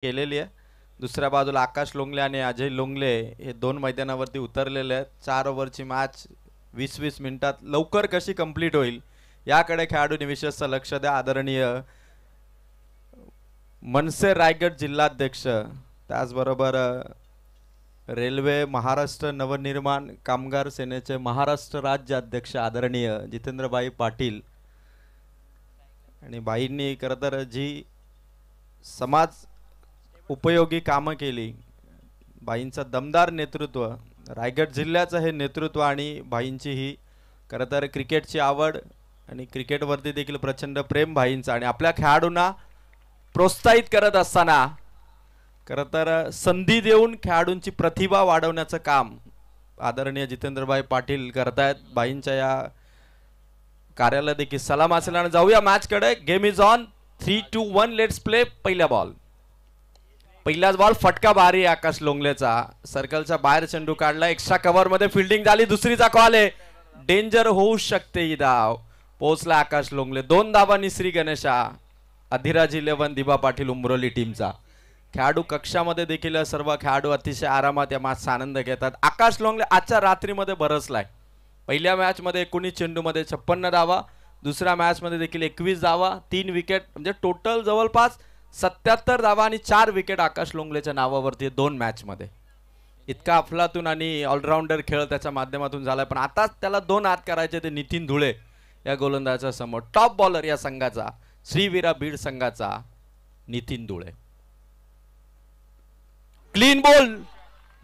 केलेली आहे। दुसऱ्या बाजूला आकाश लोंगले आणि अजय लोंगले हे दोन मैदानावरती उतरलेले आहेत। 4 ओव्हरची मॅच 20-20 मिनिटात लवकर कशी कंप्लीट होईल याकडे खेळाडूंनी विशेष लक्ष द्या। आदरणीय मनसे रायगड जिल्हाध्यक्ष, त्याचबरोबर रेल्वे महाराष्ट्र नवनिर्माण कामगार सेनेचे महाराष्ट्र राज्य अध्यक्ष आदरणीय जितेंद्रभाई पाटील आणि बाईंनी खरं तर जी समाज उपयोगी कामं केली, बाईंचं दमदार नेतृत्व, रायगड जिल्ह्याचं हे नेतृत्व आणि बाईंची ही खरं तर क्रिकेटची आवड आणि क्रिकेटवरती देखील प्रचंड प्रेम बाईंचं आणि आपल्या खेळाडूंना प्रोत्साहित करत असताना खरं तर संधी देऊन खेळाडूंची प्रतिभा वाढवण्याचं काम आदरणीय जितेंद्रभाई पाटील करतायत। बाईंच्या या कार्याला देखील सलाम असेल आणि जाऊया मॅचकडे। Game is on, 3-2-1 let's play. पहिला बॉल, पहिलाच बॉल फटका भारी आकाश लोंगलेचा, सर्कलच्या बाहेर चेंडू काढला, एक्स्ट्रा कव्हर मध्ये फिल्डिंग झाली, दुसरीचा कॉल आहे, डेंजर होऊ शकते ही धाव, पोहोचला आकाश लोंगले, 2 धावांनी श्री गणेशा। अधिराज 11 दिबा पाटील उमरोली टीमचा खेळाडू कक्षामध्ये देखील सर्व खेळाडू अतिशय आरामात या मॅचचा आनंद घेतात। आकाश लोंगले आजच्या रात्रीमध्ये बरसलाय, पहिल्या मॅच मध्ये 19 चेंडूमध्ये 56 धावा, दुसऱ्या मॅच मध्ये देखील 21 धावा, 3 विकेट, म्हणजे टोटल जवळपास 77 धावा आणि 4 विकेट आकाश लोंगलेच्या नावावरती 2 मॅच मध्ये। इतका अफलातून आणि ऑलराऊंडर खेळ त्याच्या माध्यमातून झालाय, पण आता त्याला 2 हात करायचे ते नितीन धुळे या गोलंदाजाच्या समोर। टॉप बॉलर या संघाचा, श्रीवीरा बीड संघाचा नितीन धुळे। क्लीन बॉल,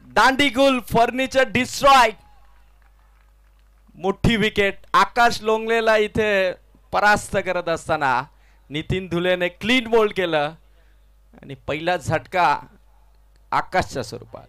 दांडी गुल, फर्निचर डिस्ट्रॉय, मोठी विकेट। आकाश लोंगलेला इथे परास्त करत असताना नितीन धुलेने क्लीन बोल्ड केलं आणि पहिला झटका आकाशच्या स्वरूपात।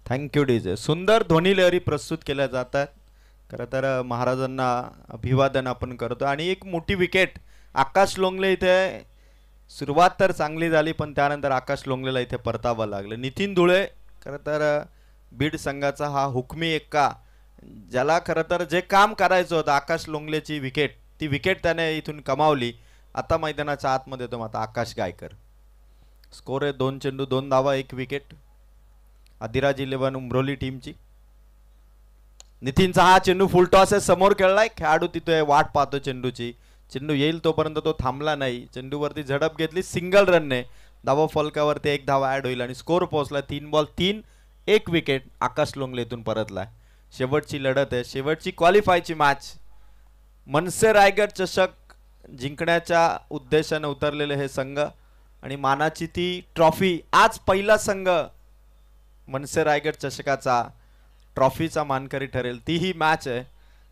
Thank you DJ. सुंदर ध्वनी लहरी प्रस्तुत केल्या जातात, खरं तर महाराजांना अभिवादन आपण करतो। आणि एक मोठी विकेट आकाश लोंगले, इथे सुरुवात तर चांगली झाली पण त्यानंतर आकाश लोंगलेला इथे परतावं लागलं। नितीन धुळे खरं तर बीड संघाचा हा हुकमी एक्का, ज्याला खरं तर जे काम करायचं होतं आकाश लोंगलेची विकेट, ती विकेट त्याने इथून कमावली। आता मैदानाच्या आतमध्ये येतो आता आकाश गायकर। स्कोर आहे 2 चेंडू 2 धावा 1 विकेट। अधिराज 11 उमरोली टीमची। नितीनचा हा चेंडू फुल टॉस आहे, समोर खेळलाय, खेळाडू तिथे वाट पाहतो चेंडूची, चेंडू येईल तोपर्यंत तो थांबला नाही, चेंडूवरती झडप घेतली, सिंगल रनने धावा फलकावरती 1 धावा ऍड होईल आणि स्कोर पोहोचला 3 बॉल 3 1 विकेट। आकाश लोंगले इथून परतलाय। शेवटची लढत आहे, शेवटची क्वालिफायची मॅच, मनसे रायगड चषक जिंकण्याच्या उद्देशाने उतरलेले हे संघ आणि मानाची ती ट्रॉफी। आज पहिला संघ मनसे रायगड चषकाचा ट्रॉफीचा मानकरी ठरेल, ती ही मॅच आहे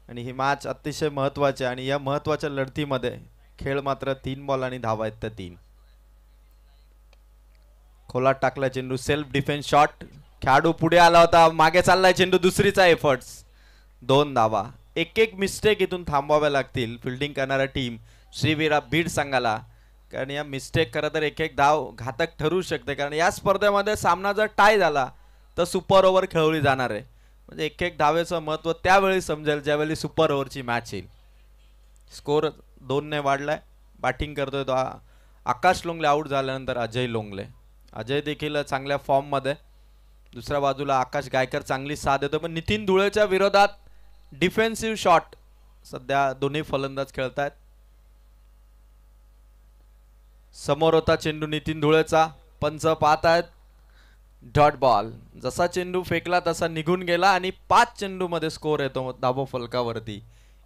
आणि ही मॅच अतिशय महत्त्वाची आहे। आणि या महत्त्वाच्या लढतीमध्ये खेळ मात्र 3 बॉल आणि धावा आहेत त्या 3। खोलात टाकला चेंडू, सेल्फ डिफेन्स शॉट, खेळाडू पुढे आला होता, मागे चाललाय चेंडू, दुसरीचा एफर्ट्स, 2 धावा। एक मिस्टेक इथून थांबवाव्या लागतील फिल्डिंग करणाऱ्या टीम श्रीवीरा बीड संघाला, कारण या मिस्टेक खरं तर एक धाव घातक ठरू शकते, कारण या स्पर्धेमध्ये सामना जर टाय झाला तर सुपर ओव्हर खेळवली जाणार आहे, म्हणजे एक धावेचं महत्त्व त्यावेळी समजेल ज्यावेळी सुपर ओव्हरची मॅच येईल। स्कोर 2 ने वाढलाय, बॅटिंग करतोय तो आकाश लोंगले, आउट झाल्यानंतर अजय लोंगले, अजय देखील चांगल्या फॉर्म मध्ये। दुसऱ्या बाजूला आकाश गायकर चांगली साथ देतो, पण नितीन धुळेच्या विरोधात डिफेन्सिव्ह शॉट सध्या दोन्ही फलंदाज खेळतायत। समोर होता चेंडू नितीन धुळेचा, पंच पाहत आहेत, डॉट बॉल. जसा चेंडू फेकला तसा निघून गेला आणि 5 चेंडू मध्ये स्कोर येतो धाबा फलकावरती.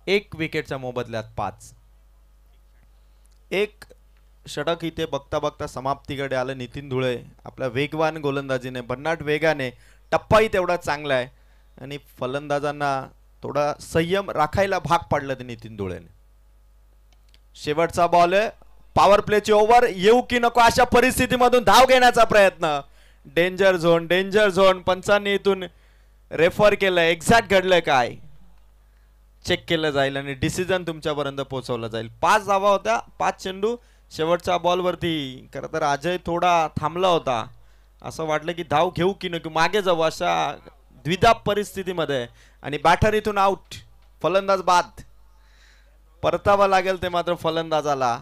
1 विकेटच्या मोबदल्यात 5. एक षटक इथे बघता बघता समाप्तीकडे आलं. नितीन धुळे आपल्या वेगवान गोलंदाजीने, भन्नाट वेगाने, टप्पाही तेवढा चांगला आहे आणि फलंदाजांना थोडा संयम राखायला भाग पाडलं ते नितीन धुळेने. शेवटचा बॉल आहे. पॉवर प्लेची ओव्हर येऊ की नको अशा परिस्थितीमधून धाव घेण्याचा प्रयत्न. Danger zone, danger zone. पंचांनी इथून रेफर केलं. एक्झॅक्ट घडलंय काय चेक केलं जाईल आणि डिसिजन तुमच्यापर्यंत पोहोचवलं जाईल. 5 धावा होत्या, 5 चेंडू. शेवटच्या बॉलवरती खरं तर अजय थोडा थांबला होता. असं वाटलं की धाव घेऊ की नको, मागे जाऊ अशा द्विधा परिस्थितीमध्ये आणि बॅटर इथून आउट. फलंदाज बाद. परतावा लागेल ते मात्र फलंदाजाला.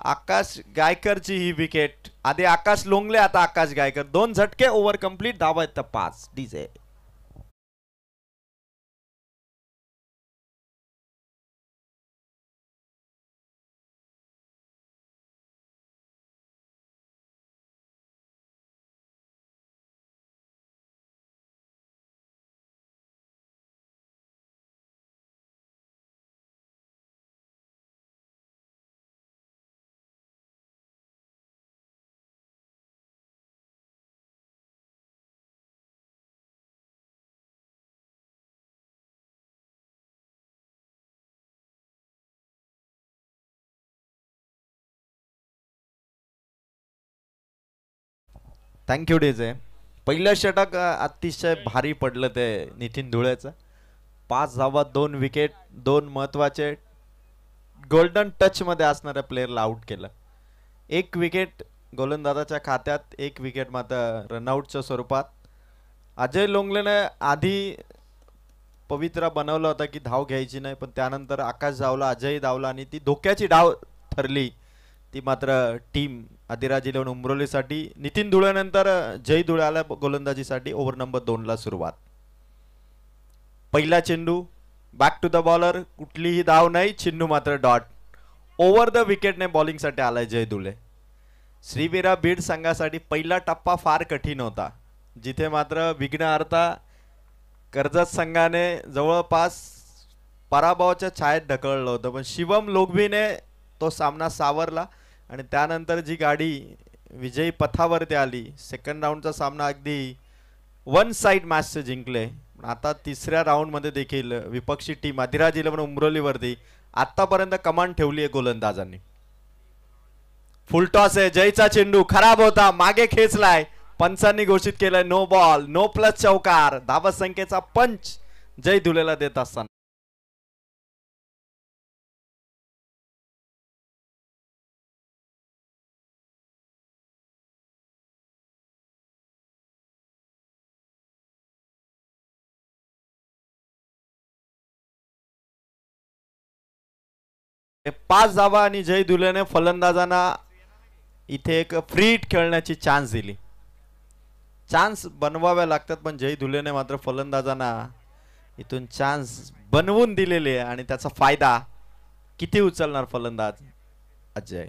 आकाश गायकरची ही विकेट. आधी आकाश लोंगले, आता आकाश गायकर. 2 झटके, ओव्हर कंप्लीट. धावा आहेत 5. DJ thank you DJ. पहिलं षटक अतिशय भारी पडलं ते नितीन धुळेचं. 5 धावा, 2 विकेट, 2 महत्वाचे गोल्डन टच मध्ये असणाऱ्या प्लेअरला आउट केलं. 1 विकेट गोलंदाजाच्या खात्यात, 1 विकेट मात्र रनआउटच्या स्वरूपात. अजय लोंगलेने आधी पवित्रा बनवला होता की धाव घ्यायची नाही, पण त्यानंतर आकाश धावला, अजय धावला आणि ती धोक्याची डाव ठरली. ती मात्र टीम आदिराज 11 उमरोलीसाठी. नितीन धुळेनंतर जय धुळे आला गोलंदाजीसाठी. ओव्हर नंबर 2 ला सुरुवात. पहिला चेंडू, बॅक टू द बॉलर. कुठलीही धाव नाही, चेंडू मात्र डॉट. ओव्हर द विकेटने बॉलिंगसाठी आलाय जय धुळे. श्रीवीरा बीड संघासाठी पहिला टप्पा फार कठीण होता, जिथे मात्र विघ्नहर्ता कर्जत संघाने जवळपास पराभवाच्या छायेत ढकललं होतं, पण शिवम लोगवीने तो सामना सावरला आणि त्यानंतर जी गाडी विजयी पथावरती आली. सेकंड राऊंडचा सामना अगदी वन साइड मॅचचे जिंकले. आता तिसऱ्या राऊंड मध्ये देखील विपक्षी टीम आदिराज 11 उमरोलीवरती आतापर्यंत कमांड ठेवली आहे गोलंदाजांनी. फुल टॉस आहे. जयचा चेंडू खराब होता, मागे खेचलाय. पंचांनी घोषित केलंय नो बॉल, नो प्लस चौकार. धावा संख्येचा पंच जय धुलेला देत असताना. पाच धावा आणि जय धुलेने फलंदाजांना इथे एक फ्री हिट खेळण्याची चान्स दिली. चान्स बनवाव्या लागतात, पण जय धुलेने मात्र फलंदाजांना इथून चान्स बनवून दिलेले आहे आणि त्याचा फायदा किती उचलणार फलंदाज अजय.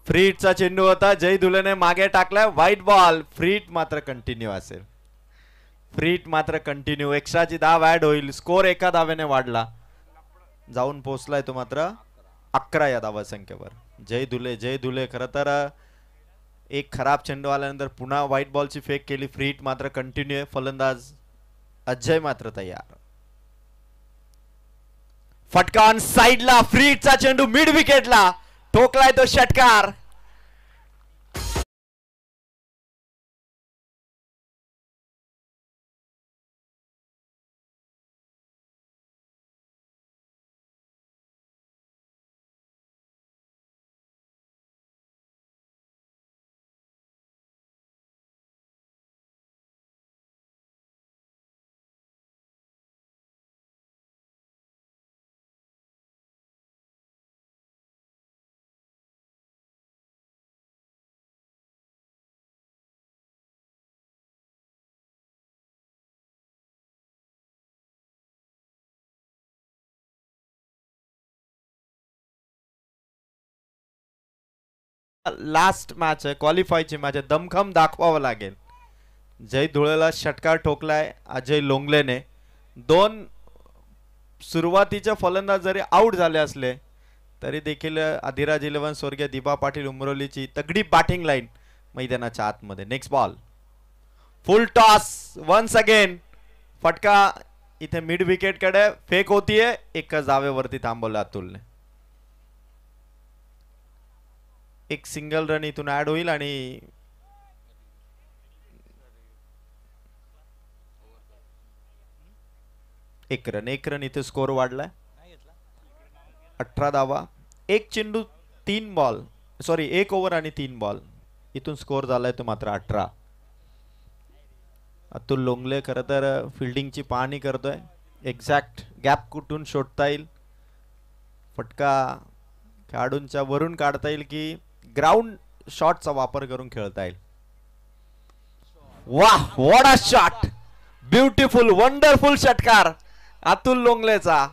फ्री हिटचा चेंडू होता, जय धुलेने मागे टाकलाय. White ball. फ्री हिट मात्र कंटिन्यू असेल. फ्री हिट मात्र कंटिन्यू. एक्स्ट्राची धाव ऍड होईल. स्कोर एका धावेने वाढला, जाऊन पोहोचलाय तो मात्र 11 या धावा संख्येवर. जय धुले खरं तर एक खराब चेंडू आल्यानंतर पुन्हा व्हाईट बॉलची फेक केली. फ्री हिट मात्र कंटिन्यू आहे. फलंदाज अजय मात्र तयार. फटका ऑन साइडला. फ्री हिटचा चेंडू मिड विकेटला ठोकलाय तो षटकार. लास्ट मॅच आहे, क्वालिफायची मॅच आहे, दमखम दाखवावं लागेल. जय धुळेला षटकार ठोकलाय अजय लोंगलेने. दोन सुरुवातीच्या फलंदाज जरी आउट झाले असले तरी देखील अधिराज 11 स्वर्गीय दिबा पाटील उमरोलीची तगडी बॅटिंग लाईन मैदानाच्या आतमध्ये. Next ball, full toss once again. फटका इथे मिड विकेट कडे फेक होतीये, एकच धावेवरती थांबवलं अतुलने. एक सिंगल रन इथून ऍड होईल आणि एक रन इथे स्कोर वाढलाय. 18 धावा, एक चेंडू 3 बॉल, सॉरी 1 ओव्हर आणि 3 बॉल, इथून स्कोर झालाय तो मात्र 18. अतुल लोंगले खरं तर फिल्डिंगची पाहणी करतोय. एक्झॅक्ट गॅप कुठून शोधता येईल, फटका खेळाडूंच्या वरून काढता येईल की ग्राउंड शॉटचा वापर करून खेळता येईल. वाह, what a shot, beautiful wonderful षटकार अतुल लोंगलेचा.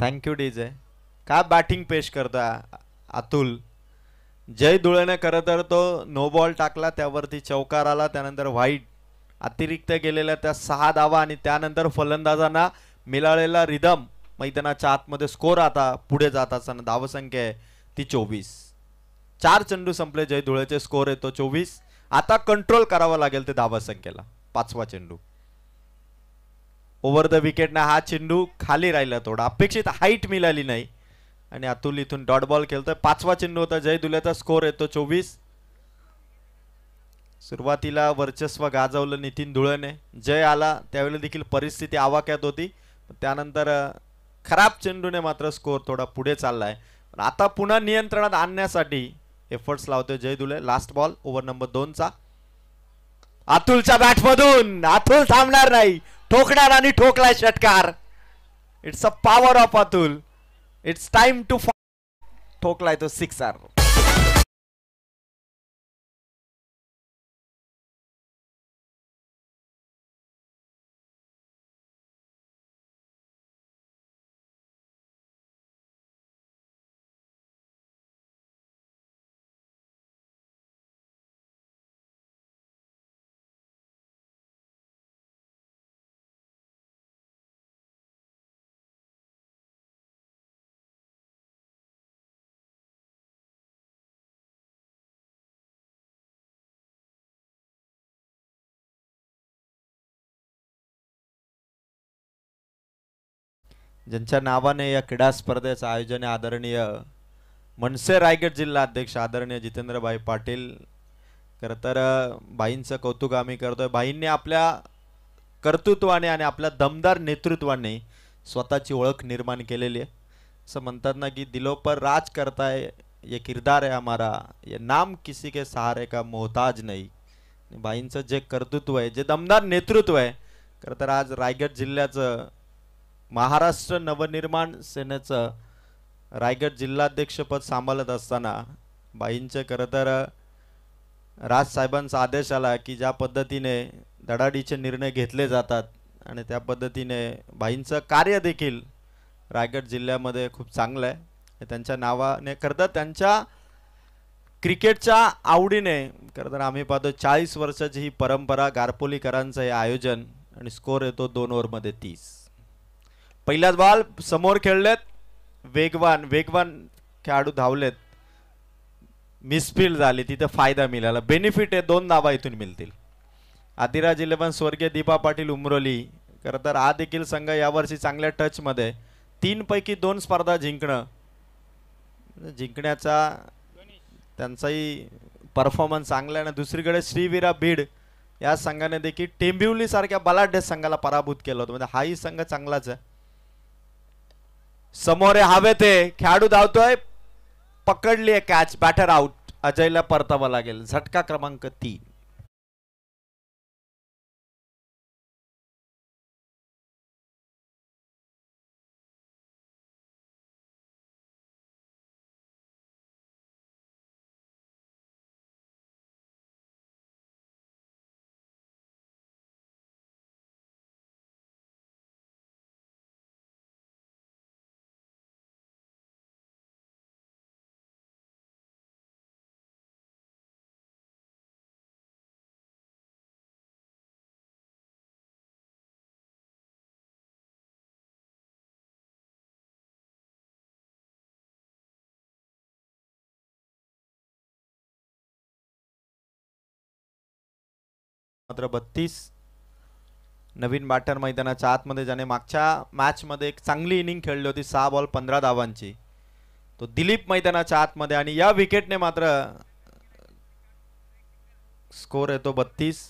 Thank you DJ. काय बॅटिंग पेश करतोय अतुल. जय धुळेने खरं तर तो नो बॉल टाकला, त्यावरती चौकार आला, त्यानंतर व्हाईट अतिरिक्त गेलेल्या त्या 6 धावा आणि त्यानंतर फलंदाजांना मिळालेला रिदम मैदानाच्या आतमध्ये. स्कोर आता पुढे जात असताना धावसंख्या आहे ती 24. 4 चेंडू संपले जय धुळेचे, स्कोर येतो 24. आता कंट्रोल करावा लागेल ते धावसंख्येला. 5वा चेंडू ओव्हर द विकेटने हा चेंडू खाली राहिला, थोडा अपेक्षित हाईट मिळाली नाही आणि अतुल इथून डॉट बॉल खेळतोय. 5वा चेंडू होता जय धुलेचा, स्कोर येतो 24. सुरुवातीला वर्चस्व गाजवलं नितीन धुळेने. जय आला त्यावेळेला देखील परिस्थिती आवाक्यात होती, त्यानंतर खराब चेंडूने मात्र स्कोर थोडा पुढे चाललाय. आता पुन्हा नियंत्रणात आणण्यासाठी एफर्ट्स लावतोय Jay Dhule. Last ball over number 2चा. अतुलच्या बॅटमधून अतुल थांबणार नाही, ठोकणार आणि ठोकलाय षटकार. It's a power of Atul. It's time to ठोकलाय तो सिक्सर. ज्यांच्या नावाने या क्रीडा स्पर्धेचं आयोजन आदरणीय मनसे रायगड जिल्हा अध्यक्ष आदरणीय जितेंद्रभाई पाटील. खरं तर बाईंचं कौतुक आम्ही करतोय. बाईंनी आपल्या कर्तृत्वाने आणि आपल्या दमदार नेतृत्वाने स्वतःची ओळख निर्माण केलेली आहे. असं म्हणतात ना की दिलों पर राज करता है ये किरदार है हमारा, ये नाम किसी के सहारे का मोहताज नहीं. बाईंचं जे कर्तृत्व आहे, जे दमदार नेतृत्व आहे, खरं तर आज रायगड जिल्ह्याचं महाराष्ट्र नवनिर्माण सेनेचं रायगड जिल्हाध्यक्षपद सांभाळत असताना बाईंचे खरं तर राजसाहेबांचा आदेश आला की ज्या पद्धतीने धडाडीचे निर्णय घेतले जातात आणि त्या पद्धतीने बाईंचं कार्य देखील रायगड जिल्ह्यामध्ये खूप चांगलं आहे. त्यांच्या नावाने खरं तर त्यांच्या क्रिकेटच्या आवडीने खरं तर आम्ही पाहतो 40 वर्षाची ही परंपरा, गारपोलीकरांचं हे आयोजन, आणि स्कोर येतो 2 ओव्हरमध्ये 30. पहिलाच बॉल समोर खेळलेत, वेगवान खेळाडू धावलेत, मिसफील्ड झाली, तिथे फायदा मिळाला. बेनिफिट आहे 2 धावा इथून मिळतील. अधिराज 11 स्वर्गीय दिबा पाटील उमरोली. खरं तर हा देखील संघ यावर्षी चांगल्या टचमध्ये, 3 पैकी 2 स्पर्धा जिंकण्याचा त्यांचाही परफॉर्मन्स चांगला आहे. दुसरीकडे श्रीवीरा बीड या संघाने देखील टेंबिवली सारख्या बलाढ्य संघाला पराभूत केलं होतं. म्हणजे हाही संघ चांगलाच आहे. समोर हवे ते खेळाडू धावतोय, पकडली आहे कॅच, बॅटर आउट. अजयला परतावा लागेल. झटका क्रमांक 3. मात्र 32 नवीन बॅटर मैदानाच्या आतमध्ये, ज्याने मागच्या मॅच मध्ये एक चांगली इनिंग खेळली होती, 6 बॉल 15 धावांची, तो दिलीप मैदानाच्या आतमध्ये. आणि या विकेटने मात्र स्कोर येतो 32.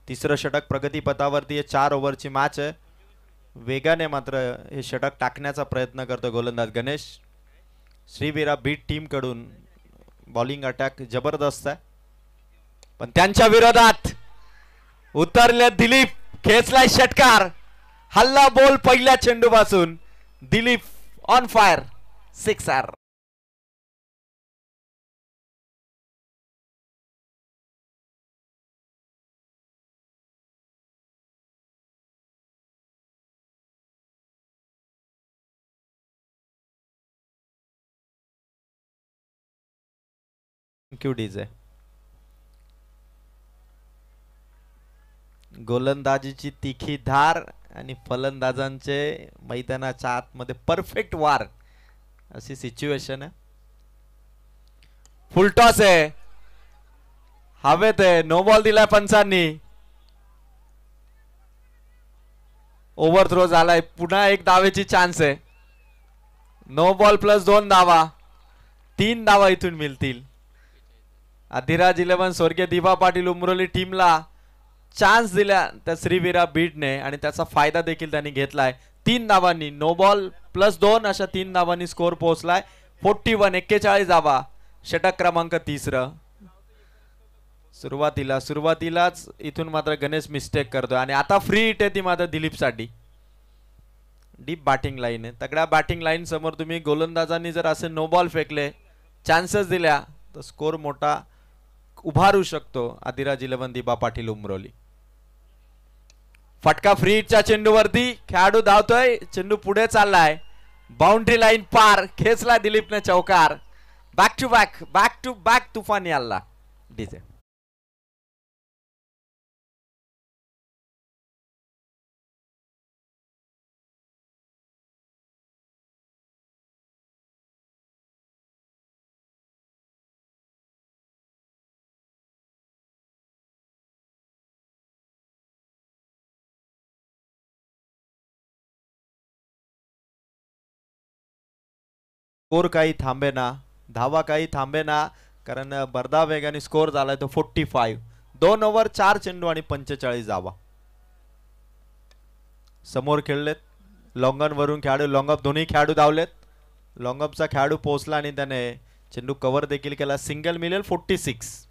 तिसरं षटक प्रगतीपथावरती. 4 ओव्हरची मॅच आहे. वेगाने मात्र हे षटक टाकण्याचा प्रयत्न करतो गोलंदाज गणेश. श्रीवीरा बीट टीम कडून बॉलिंग अटॅक जबरदस्त आहे, पण त्यांच्या विरोधात उतरले दिलीप. खेचलाय षटकार, हल्ला बॉल पहिल्या चेंडूपासून. Dilip on fire, sixer. Thank you DJ. गोलंदाजीची तिखी धार आणि फलंदाजांचे मैदानाच्या आतमध्ये परफेक्ट वार, अशी सिच्युएशन आहे. फुल टॉस आहे, हवेत आहे. नो बॉल दिलाय पंचांनी. ओव्हर थ्रो झालाय. पुन्हा एक धावेची चान्स आहे. नो बॉल प्लस 2 धावा, 3 धावा इथून मिळतील. अधिराज 11 स्वर्गीय दिबा पाटील उमरोली टीमला चान्स दिल्या त्या श्रीवीरा बीडने, आणि त्याचा फायदा देखील त्यांनी घेतलाय. 3 धावांनी, नो बॉल प्लस 2 अशा 3 धावांनी स्कोर पोहोचलाय. 41, 41 धावा. षटक क्रमांक 3. सुरुवातीलाच इथून मात्र गणेश मिस्टेक करतोय, आणि आता फ्री हिट आहे ती मात्र दिलीपसाठी. डीप बॅटिंग लाईन आहे. तगड्या बॅटिंग लाईन समोर तुम्ही गोलंदाजांनी जर असे नो बॉल फेकले, चान्सेस दिल्या, तर स्कोर मोठा उभारू शकतो अधिराज 11 दिबा पाटील उमरोली. फटका फ्री हिटच्या चेंडूवरती. खेळाडू धावतोय, चेंडू पुढे चाललाय, बाउंड्री लाईन पार. खेचला दिलीपने चौकार. बॅक टू बॅक तुफान याल्ला डीजे. स्कोर काही थांबेना, धावा काही थांबेना, कारण बरदा वेगाने स्कोर झालाय तो 45. 2 ओव्हर 4 चेंडू आणि 45 धावा. समोर खेळलेत लॉंगन वरून खेळाडू. लॉंगअप दोन्ही खेळाडू धावलेत. लॉंगअपचा खेळाडू पोहोचला आणि त्याने चेंडू कव्हर देखील केला. सिंगल मिळेल. 46.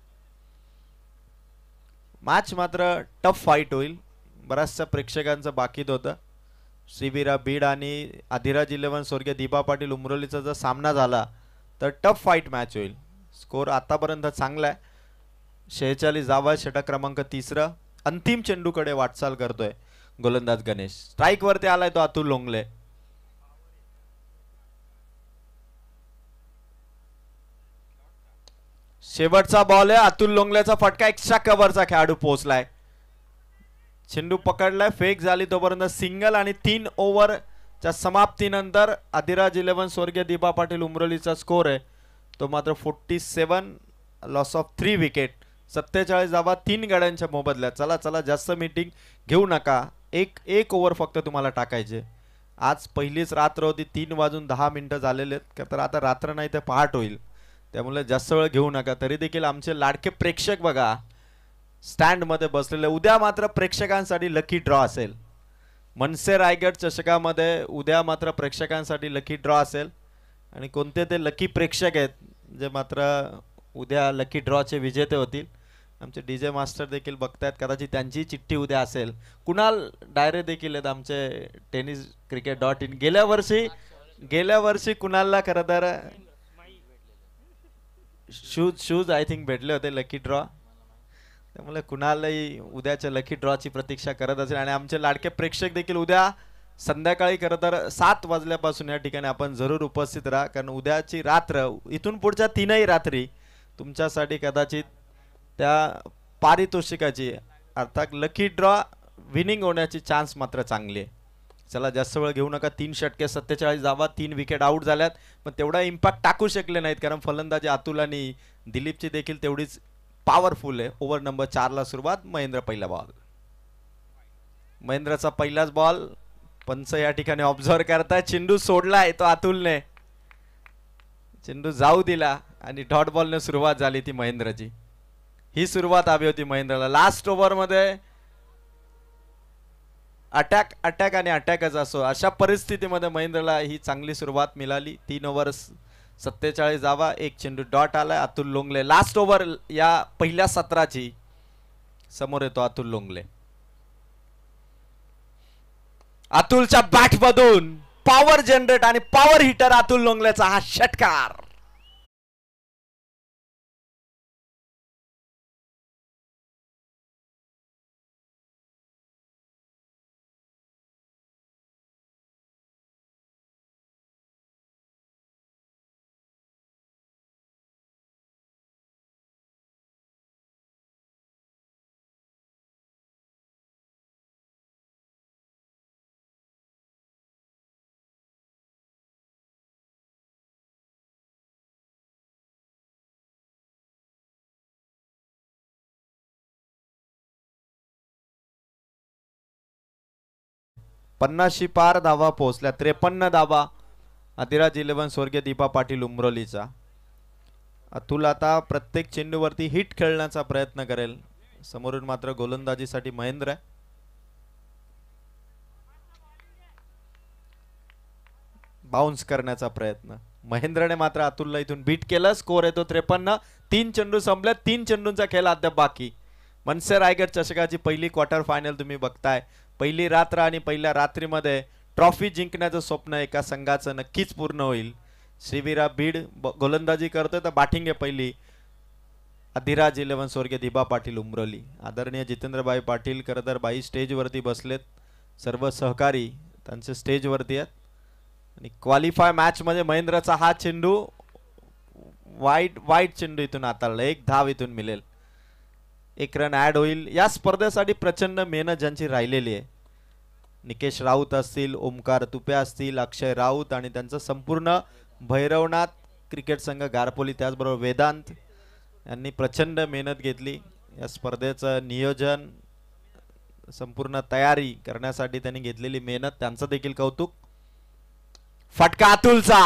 मॅच मात्र टफ फाईट होईल. बऱ्याचशा प्रेक्षकांचं बाकीत होतं. श्रीवीरा बीड आणि अधिराज 11 स्वर्गीय दिबा पाटील उमरोलीचा जर सामना झाला तर टफ फाईट मॅच होईल. स्कोर आतापर्यंत चांगला आहे. 46 धावा. षटक क्रमांक 3. अंतिम चेंडूकडे वाटचाल करतोय गोलंदाज गणेश. स्ट्राईक वरती आलाय तो अतुल लोंगले. शेवटचा बॉल आहे. अतुल लोंगलेचा फटका. एक्स्ट्रा कव्हरचा खेळाडू पोहोचलाय. चेंडू पकडलाय, फेक झाली तोपर्यंत सिंगल. आणि 3 ओव्हरच्या समाप्तीनंतर अधिराज 11 स्वर्गीय दिबा पाटील उमरोलीचा स्कोर आहे तो मात्र 47. Loss of 3 wicket. 47 धावा 3 गड्यांच्या मोबदल्यात. चला जास्त मीटिंग घेऊ नका. एक ओव्हर फक्त तुम्हाला टाकायचे. आज पहिलीच रात्र होती. 3 वाजून 10 मिनिटं झालेले आहेत, तर आता रात्र नाही तर पहाट होईल, त्यामुळे जास्त वेळ घेऊ नका. तरी देखील आमचे लाडके प्रेक्षक बघा, स्टँड मध्ये बसलेले. उद्या मात्र प्रेक्षकांसाठी लकी ड्रॉ असेल. मनसे रायगड चषकामध्ये उद्या मात्र प्रेक्षकांसाठी लकी ड्रॉ असेल. आणि कोणते ते लकी प्रेक्षक आहेत जे मात्र उद्या लकी ड्रॉचे विजेते होतील. आमचे डीजे मास्टर देखील बघतायत, कदाचित त्यांची चिठ्ठी उद्या असेल. कुणाल डायरे देखील आहेत आमचे टेनिस cricket.in. गेल्या वर्षी कुणालला खरं तर शूज आय थिंक भेटले होते लकी ड्रॉ. त्यामुळे कुणालही उद्याच्या लकी ड्रॉची प्रतीक्षा करत असेल. आणि आमचे लाडके प्रेक्षक देखील उद्या संध्याकाळी खरं तर 7 वाजल्यापासून या ठिकाणी आपण जरूर उपस्थित राहा. कारण उद्याची रात्र, इथून पुढच्या 3ही रात्री तुमच्यासाठी कदाचित त्या पारितोषिकाची अर्थात लकी ड्रॉ विनिंग होण्याची चान्स मात्र चांगली आहे. चला जास्त वेळ घेऊ नका. 3 षटके 47 धावा, 3 विकेट आउट झाल्यात. पण तेवढा इम्पॅक्ट टाकू शकले नाहीत कारण फलंदाजी अतुल आणि दिलीपची देखील तेवढीच पॉवरफुल आहे. ओव्हर नंबर 4 ला सुरुवात. महेंद्र पहिला बॉल. महेंद्रचा पहिलाच बॉल. पंच या ठिकाणी ऑब्झर्व करताय. चेंडू सोडलाय तो अतुलने. चेंडू जाऊ दिला आणि डॉट बॉलने सुरुवात झाली ती महेंद्रची. ही सुरुवात हवी होती महेंद्रला. लास्ट ओव्हर मध्ये अटॅक आणि अटॅकच असो अशा परिस्थितीमध्ये महेंद्रला ही चांगली सुरुवात मिळाली. 3 ओव्हर 47 धावा, 1 चेंडू डॉट आलाय. अतुल लोंगले लास्ट ओव्हर या पहिल्या सत्राची. समोर येतो अतुल लोंगले. अतुलच्या बॅट मधून पॉवर जनरेट आणि पॉवर हिटर अतुल लोंगलेचा हा षटकार. पन्नाशी पार धावा पोहोचल्या. 53 धावा. अधिराज 11 स्वर्गीय दीपा पाटील उमरोलीचा. अतुल आता प्रत्येक चेंडूवरती हिट खेळण्याचा प्रयत्न करेल. समोरून मात्र गोलंदाजीसाठी महेंद्र. बाउन्स करण्याचा प्रयत्न. महेंद्रने मात्र अतुलला इथून बीट केलं. स्कोर येतो 53. 3 चेंडू संपले. 3 चेंडूंचा खेळ अद्याप बाकी. मनसे रायगड चषकाची पहिली क्वार्टर फायनल तुम्ही बघताय. पहिली रात्र आणि पहिल्या रात्रीमध्ये ट्रॉफी जिंकण्याचं स्वप्न एका संघाचं नक्कीच पूर्ण होईल. श्रीवीरा बीड गोलंदाजी करतोय तर बॅटिंग आहे पहिली. अधिराज 11 स्वर्गीय दिबा पाटील उमरोली. आदरणीय जितेंद्रभाई पाटील खरं तर बाई स्टेजवरती बसलेत. सर्व सहकारी त्यांचे स्टेजवरती आहेत. आणि क्वालिफाय मॅच मध्ये महेंद्रचा हा चेंडू वाईट चेंडू इथून हाताळला. 1 धाव इथून मिळेल. 1 रन ऍड होईल. या स्पर्धेसाठी प्रचंड मेहनत ज्यांची राहिलेली आहे. निकेश राऊत असतील, ओमकार तुपे असतील, अक्षय राऊत आणि त्यांचं संपूर्ण भैरवनाथ क्रिकेट संघ गारपोली, त्याचबरोबर वेदांत यांनी प्रचंड मेहनत घेतली. या स्पर्धेचं नियोजन, संपूर्ण तयारी करण्यासाठी त्यांनी घेतलेली मेहनत, त्यांचं देखील कौतुक. फटका अतुलचा.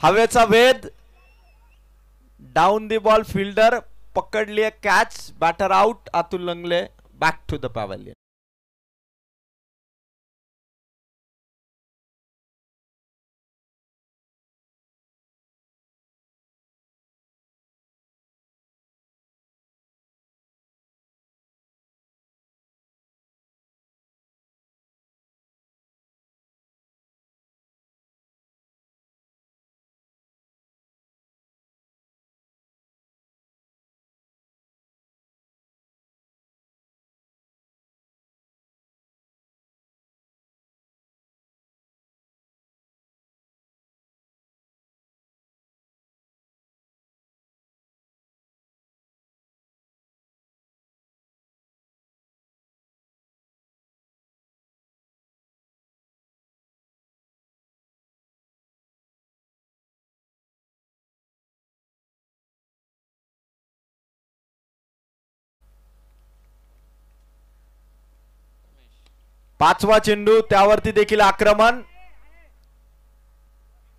हवेचा वेध. Down the ball. फिल्डर पकडली catch. Batter out. Atul Longle back to the pavilion. पाचवा चेंडू, त्यावरती देखील आक्रमण.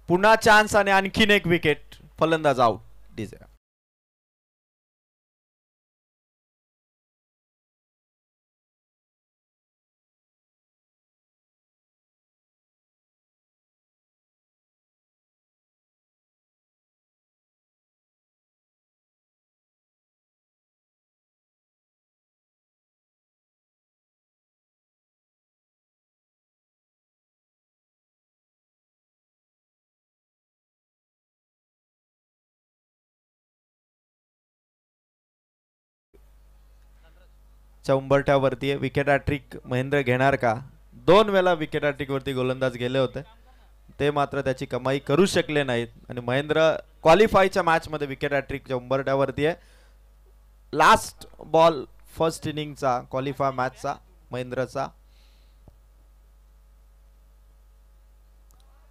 पुन्हा चान्स आणि आणखीन एक विकेट. फलंदाज आउट. च्या उंबरठ्यावरती आहे. विकेट हॅट्रिक महेंद्र घेणार का? 2 वेळा विकेट हॅट्रिक वरती गोलंदाज गेले होते, ते मात्र त्याची कमाई करू शकले नाहीत आणि महेंद्र क्वालिफायच्या मॅच मध्ये विकेट हॅट्रिकच्या उंबरठ्यावरती आहे. लास्ट बॉल फर्स्ट इनिंगचा क्वालिफाय मॅचचा महेंद्रचा.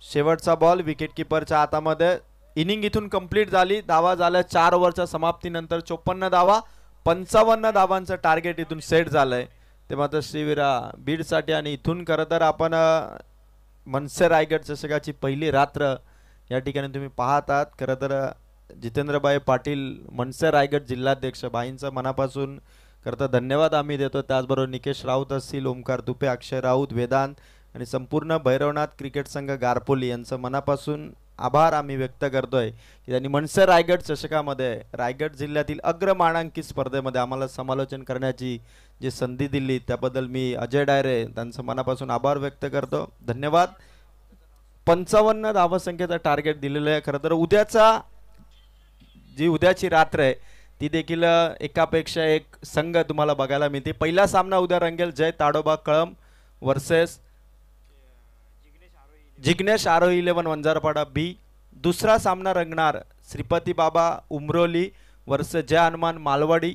शेवटचा बॉल विकेट किपरच्या हातामध्ये. इनिंग इथून कंप्लीट झाली. धावा झाल्या 4 ओव्हरच्या समाप्तीनंतर 54 धावा. 55 धावांचं टार्गेट इथून सेट झालंय. ते मात्र श्रीवीरा बीडसाठी. आणि इथून खरं तर आपण मनसे रायगड चषकाची पहिली रात्र या ठिकाणी तुम्ही पाहतात. खरं तर जितेंद्रभाई पाटील मनसे रायगड जिल्हाध्यक्ष बाईंचं मनापासून खरं तर धन्यवाद आम्ही देतो. त्याचबरोबर निकेश राऊत असतील, ओमकार तुपे, अक्षय राऊत, वेदांत आणि संपूर्ण भैरवनाथ क्रिकेट संघ गारपोली यांचं मनापासून आभार आम्ही व्यक्त करतोय की त्यांनी मनसे रायगड चषकामध्ये रायगड जिल्ह्यातील अग्रमानांकित स्पर्धेमध्ये आम्हाला समालोचन करण्याची जी संधी दिली त्याबद्दल मी अजय डायरे त्यांचं मनापासून आभार व्यक्त करतो. धन्यवाद. 55 धावसंख्येचा टार्गेट दिलेलं आहे. खरं तर उद्याचा जी उद्याची रात्र आहे ती देखील एकापेक्षा एक संघ तुम्हाला बघायला मिळते. पहिला सामना उद्या रंगेल जय ताडोबा कळम वर्सेस जिग्नेश आरोही 11 वंजारपाडा बी. दुसरा सामना रंगणार श्रीपती बाबा उमरोली वर्सेस जय हनुमान मालवाडी.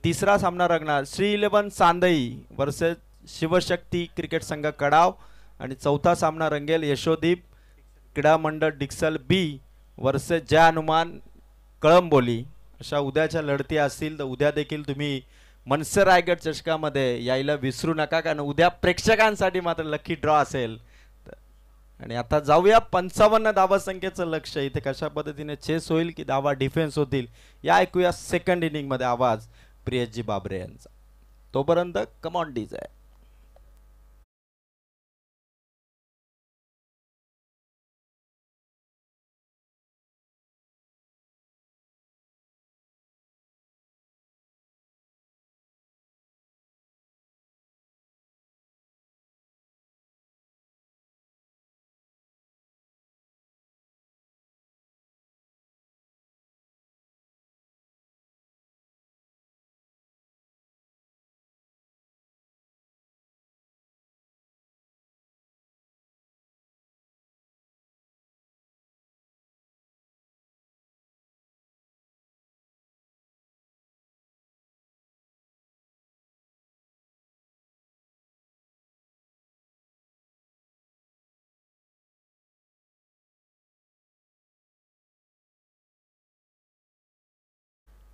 तिसरा सामना रंगणार श्री 11 सांदई वर्सेस शिवशक्ती क्रिकेट संघ कडाव. आणि चौथा सामना रंगेल यशोदीप क्रीडा मंडळ डिक्सल बी वर्सेस जय हनुमान कळंबोली. अशा उद्याच्या लढती असतील तर उद्या देखील तुम्ही मनसे रायगड चषकामध्ये यायला विसरू नका, कारण उद्या प्रेक्षकांसाठी मात्र लकी ड्रॉ असेल. आणि आता जाऊया 55 धावसंख्येचं लक्ष इथे कशा पद्धतीने चेस होईल की धावा डिफेन्स होतील या ऐकूया सेकंड इनिंग मध्ये आवाज प्रियसजी बाबरे यांचा. तोपर्यंत कमॉन डीजे.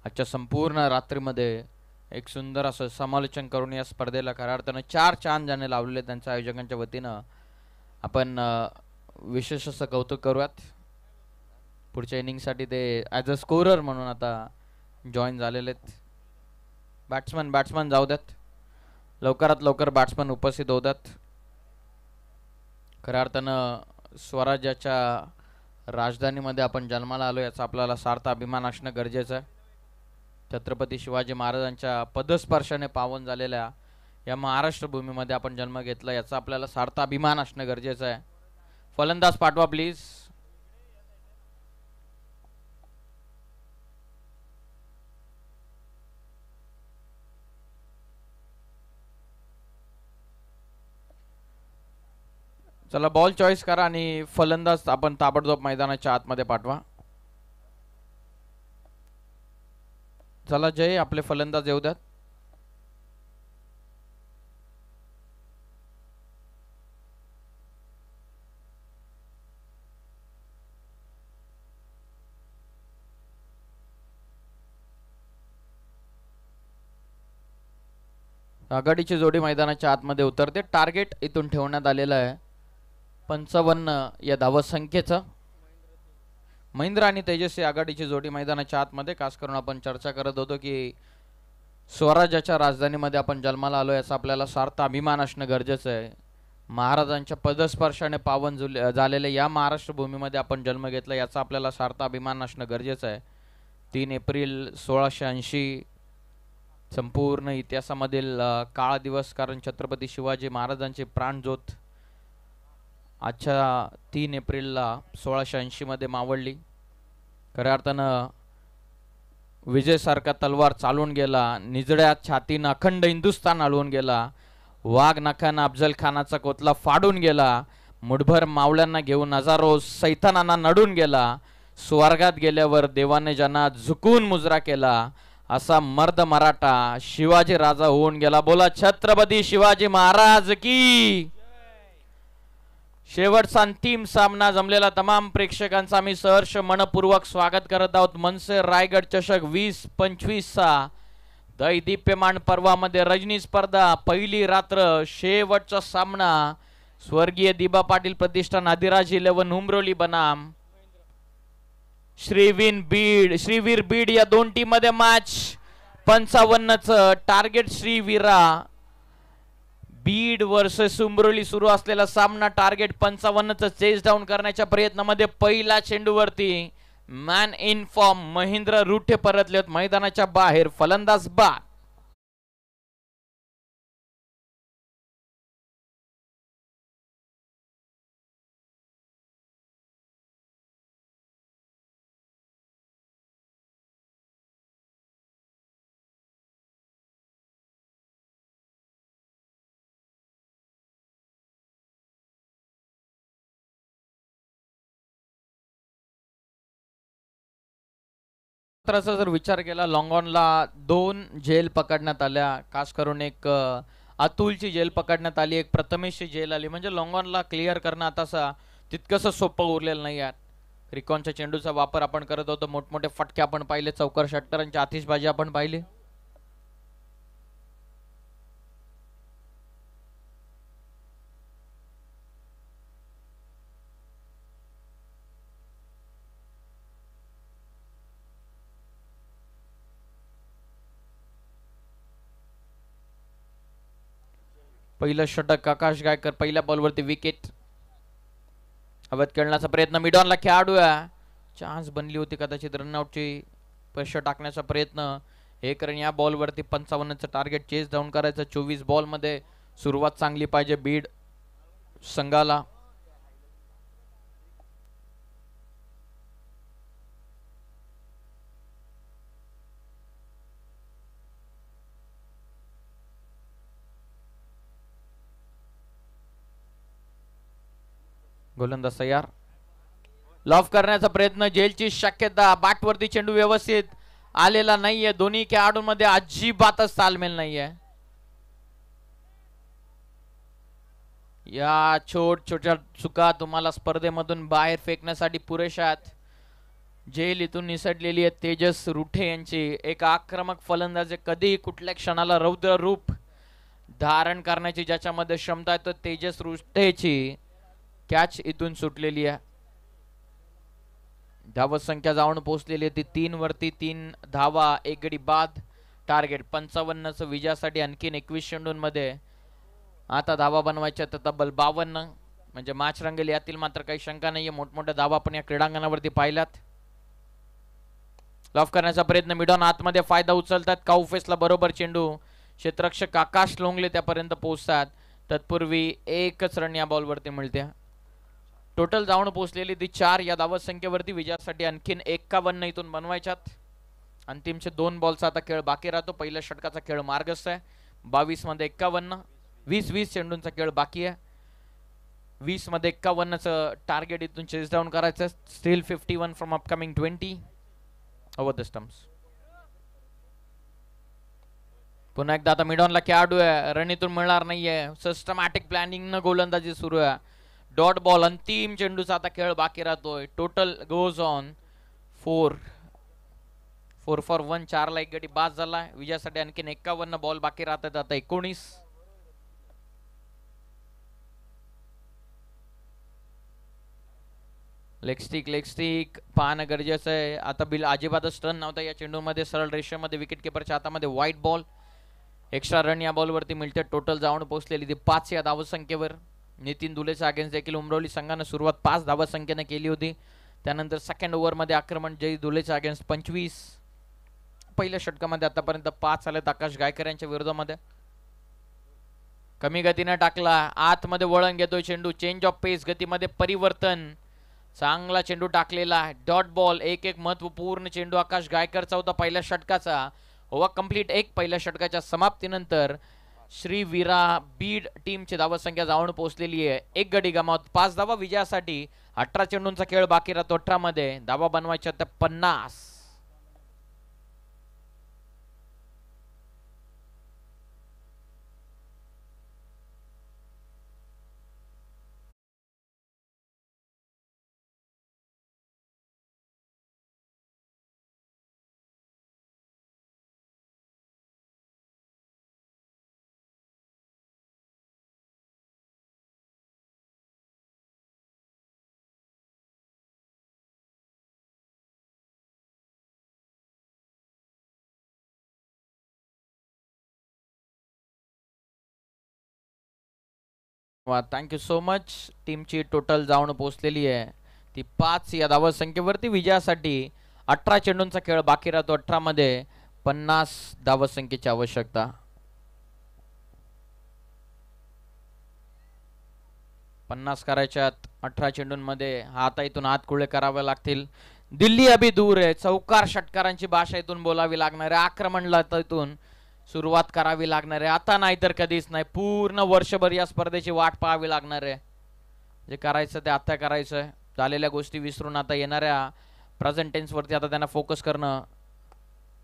आजच्या संपूर्ण रात्रीमध्ये एक सुंदर असं समालोचन करून या स्पर्धेला खऱ्या अर्थानं 4 चांद ज्याने लावलेले त्यांच्या आयोजकांच्या वतीनं आपण विशेष असं कौतुक करूयात. पुढच्या इनिंगसाठी ते ॲज अ स्कोरर म्हणून आता जॉईन झालेले आहेत. बॅट्समन जाऊ द्यात, लवकरात लवकर बॅट्समन उपस्थित होतात. खऱ्या अर्थानं स्वराज्याच्या राजधानीमध्ये आपण जन्माला आलो याचा आपल्याला सार्थ अभिमान असणं गरजेचं आहे. छत्रपती शिवाजी महाराजांच्या पदस्पर्शाने पावन झालेल्या या महाराष्ट्र भूमीमध्ये आपण जन्म घेतला याचा आपल्याला सार्थ अभिमान असणं गरजेचं आहे. फलंदाज पाठवा प्लीज. चला बॉल चॉईस करा आणि फलंदाज आपण ताबडतोब मैदानाच्या आतमध्ये पाठवा. चला जय, आपले फलंदाज येऊ द्यात. आघाडीची जोडी मैदानाच्या आतमध्ये उतरते. टार्गेट इथून ठेवण्यात आलेलं आहे 55 या धावसंख्येचं. महेंद्र आणि तेजस्वी आघाडीची जोडी मैदानाच्या आतमध्ये. खास करून आपण चर्चा करत होतो की स्वराज्याच्या राजधानीमध्ये आपण जन्माला आलो याचा आपल्याला सार्थ अभिमान असणं गरजेचं आहे. महाराजांच्या पदस्पर्शाने पावन झालेल्या या महाराष्ट्र भूमीमध्ये आपण जन्म घेतला याचा आपल्याला सार्थ अभिमान असणं गरजेचं आहे. 3 एप्रिल 1680 संपूर्ण इतिहासामधील काळा दिवस, कारण छत्रपती शिवाजी महाराजांचे प्राणज्योत आजच्या 3 एप्रिलला 1680 मध्ये मावळली. खऱ्या अर्थानं विजयसारखा तलवार चालून गेला, निजड्या छातीनं अखंड हिंदुस्थान आळवून गेला, वाघ नखानं अफजल खानाचा कोतला फाडून गेला, मुठभर मावळ्यांना घेऊन हजारो सैतानांना नडून गेला, स्वर्गात गेल्यावर देवाने ज्यांना झुकून मुजरा केला, असा मर्द मराठा शिवाजी राजा होऊन गेला. बोला छत्रपती शिवाजी महाराज की. शेवटचा अंतिम सामना जमलेला तमाम प्रेक्षकांचा आम्ही सहर्ष मनपूर्वक स्वागत करत आहोत. मनसे रायगड चषक 2025चा दैदिप्यमान पर्वामध्ये रजनी स्पर्धा पहिली रात्र शेवटचा सामना स्वर्गीय दिबा पाटील प्रतिष्ठान आदिराज 11 उमरोली बनाम श्रीवीर बीड या दोन टीम मध्ये मॅच. 55च टार्गेट श्रीवीरा. बीड वर्सेस उमरोली सुरू असलेला सामना टार्गेट 55चं चेस डाऊन करण्याच्या प्रयत्नामध्ये पहिला चेंडूवरती मॅन इन फॉर्म महेंद्र रुठे परतले आहेत मैदानाच्या बाहेर. फलंदाज बाद. जर विचार केला लॉंगॉनला 2 जेल पकडण्यात आल्या, खास करून एक अतुलची जेल पकडण्यात आली, एक प्रथमेशची जेल आली. म्हणजे लॉंगॉनला क्लिअर करणं आता तितकंसं सोपं उरलेलं नाही आहे. रिकॉनच्या चेंडूचा वापर आपण करत होतो, मोठमोठे फटके आपण पाहिले, चौकार षटकारांची आतिषबाजी आपण पाहिली. पहिलं षटक आकाश गायकर, पहिल्या बॉलवरती विकेट. अवध खेळण्याचा प्रयत्न, मिडॉनला खेळाडू आहे, चान्स बनली होती कदाचित रनआउटची, पैसे टाकण्याचा प्रयत्न. एक रन या बॉलवरती. 55चं टार्गेट चेस डाऊन करायचं. 24 बॉल मध्ये सुरुवात चांगली पाहिजे बीड संघाला. गोलंदाज तयार. लॉफ करण्याचा प्रयत्न, जेलची शक्यता. बॅटवरती चेंडू व्यवस्थित आलेला नाहीये. दोन्ही खेळाडूंमध्ये अजिबातच तालमेल नाहीये. या छोट्या चुका तुम्हाला स्पर्धेमधून बाहेर फेकण्यासाठी पुरेशा आहेत. जेल इथून निसटलेली आहे तेजस रुठे यांची. एक आक्रमक फलंदाज, कधीही कुठल्या क्षणाला रौद्र रूप धारण करण्याची ज्याच्यामध्ये क्षमता आहे, तर तेजस रुठेची कॅच इथून सुटलेली आहे. धावा संख्या जाऊन पोहोचलेली आहे ती 3 वरती. 3 धावा, 1 गडी बाद. टार्गेट 55चं विजयासाठी आणखीन 21 चेंडूंमध्ये आता धावा बनवायच्या तर तब्बल 52. म्हणजे मॅच रंगेल यातील मात्र काही शंका नाहीये. मोठमोठ्या धावा आपण या क्रीडांगणावरती पाहिल्यात. लॉफ करण्याचा प्रयत्न, मिडॉन आतमध्ये फायदा उचलतात. काउफेसला बरोबर चेंडू, क्षेत्ररक्षक आकाश लोंगले त्यापर्यंत पोहोचतात. तत्पूर्वी एकच रन या बॉलवरती मिळते. टोटल जाऊन पोहोचलेली ती 4 या धावा संख्येवरती. विजयासाठी आणखीन 51 इथून बनवायच्यात. अंतिमचे 2 बॉलचा आता खेळ बाकी राहतो. पहिल्या षटकाचा खेळ मार्गस्थ आहे. 22 मध्ये 51, 20 चेंडूंचा खेळ बाकी आहे. 20 मध्ये 51चं टार्गेट इथून चेस डाऊन करायचं. Steel 51 from upcoming 20 over the stumps. पुन्हा एकदा आता मिडॉनला खेळाडू आहे, रन इथून मिळणार नाहीये. सिस्टमॅटिक प्लॅनिंग न गोलंदाजी सुरू आहे. डॉट बॉल, अंतिम चेंडूचा आता खेळ बाकी राहतोय. Total goes on 4 for 1. 4 ला 1 गडी बाद झालाय. विजयासाठी आणखीन 51 बॉल बाकी राहतात. आता 19. लेग स्टिक पाहणं गरजेचं आहे. आता बिल अजिबातच टर्न नव्हता या चेंडूमध्ये. सरळ रेषेमध्ये विकेट किपरच्या हातामध्ये व्हाईट बॉल. एक्स्ट्रा रन या बॉलवरती मिळते. टोटल जाऊन पोहोचलेली ती 5 या धावसंख्येवर. नितीन दुलेच्या अगेन्स्ट देखील उमरोली संघाने सुरुवात 5 धावसंख्येने केली होती. त्यानंतर सेकंड ओव्हरमध्ये आक्रमण जय दुलेच्या अगेन्स्ट 25. पहिल्या षटकामध्ये आतापर्यंत 5 आलेत आकाश गायकर यांच्या विरोधामध्ये. कमी गतीने टाकला, आतमध्ये वळण घेतोय चेंडू. चेंज ऑफ पेस, गतीमध्ये परिवर्तन. चांगला चेंडू टाकलेला आहे, डॉट बॉल. एक महत्वपूर्ण चेंडू आकाश गायकरचा होता पहिल्या षटकाचा. Over complete. एक पहिल्या षटकाच्या समाप्तीनंतर श्री वीरा बीड टीमची धावसंख्या जाऊन पोहोचलेली आहे. एक गडी गमावत 5 धावा विजयासाठी. 18 चेंडूंचा खेळ बाकी राहतो 18 मध्ये. धावा बनवायच्या त्या 50. वा, थँक्यू सो मच. टीमची टोटल जाऊन पोहोचलेली आहे ती 5 या धावा संख्येवरती. विजयासाठी 18 चेंडूंचा खेळ बाकी राहतो 18 मध्ये. 50 धावा संख्येची आवश्यकता. पन्नास करायच्यात 18 चेंडूंमध्ये. आता इथून हात खुळे करावे लागतील. दिल्ली अभी दूर आहे. चौकार षटकारांची भाषा इथून बोलावी लागणार आहे. आक्रमणला इथून सुरुवात करावी लागणार आहे. आता नाही तर कधीच नाही. पूर्ण वर्षभर या स्पर्धेची वाट पाहावी लागणार आहे. जे करायचं ते आता करायचं. झालेल्या गोष्टी विसरून आता येणाऱ्या प्रेझेंट टेन्स वरती आता त्यांना फोकस करणं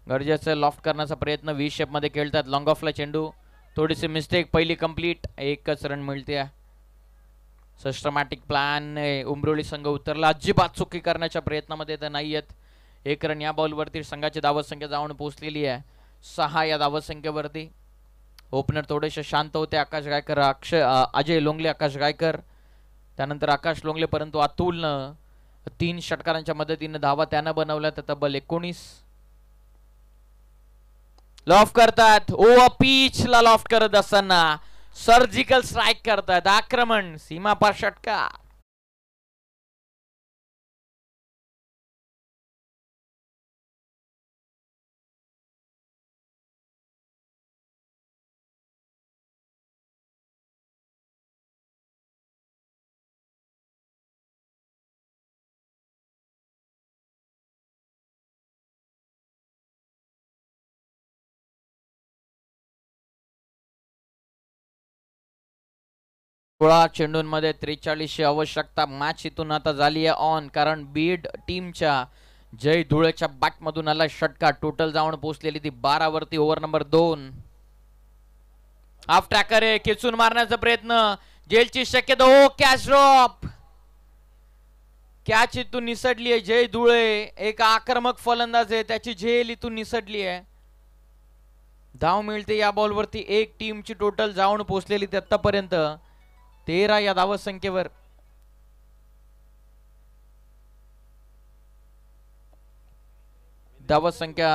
गरजेचं. लॉफ्ट करण्याचा प्रयत्न 20 शेप मध्ये खेळतात. लॉंग ऑफला चेंडू. थोडीशी मिस्टेक. पहिली कंप्लीट. एकच रन मिळते. सिस्टमॅटिक प्लॅन उमरोली संघ उतरला. अजिबात चुकी करण्याच्या प्रयत्नामध्ये तर नाही आहेत. 1 रन या बॉलवरती संघाची धावत संख्या जाऊन पोहोचलेली आहे 6 या धावत संख्येवरती. ओपनर थोडेसे शांत होते. आकाश गायकर, अजय लोंगले, आकाश गायकर, त्यानंतर आकाश लोंगले. परंतु अतुलनं 3 षटकारांच्या मदतीने धावा त्यानं बनवल्या तर तब्बल 19. लॉफ्ट करतात. ओव्हर पिच ला लॉफ्ट करत असताना सर्जिकल स्ट्राइक करतात. आक्रमण सीमा पार षटकार. चेंडूंमध्ये 43 आवश्यकता. मॅच इथून आता झाली आहे ऑन, कारण बीड टीमच्या जय धुळेच्या बॅट मधून आला षटकार. टोटल जाऊन पोहोचलेली ती 12 वरती. Over number 2. हाफ ट्रॅकर आहे. खेचून मारण्याचा प्रयत्न. जेलची शक्यता. ओ कॅच ड्रॉप. कॅच इथून निसटली आहे. जय धुळे एक आक्रमक फलंदाज आहे. त्याची झेल इथून निसटली आहे. धाव मिळते या बॉलवरती. एक टीमची टोटल जाऊन पोहोचलेली ती आतापर्यंत 13 या धावत संख्येवर. धावत संख्या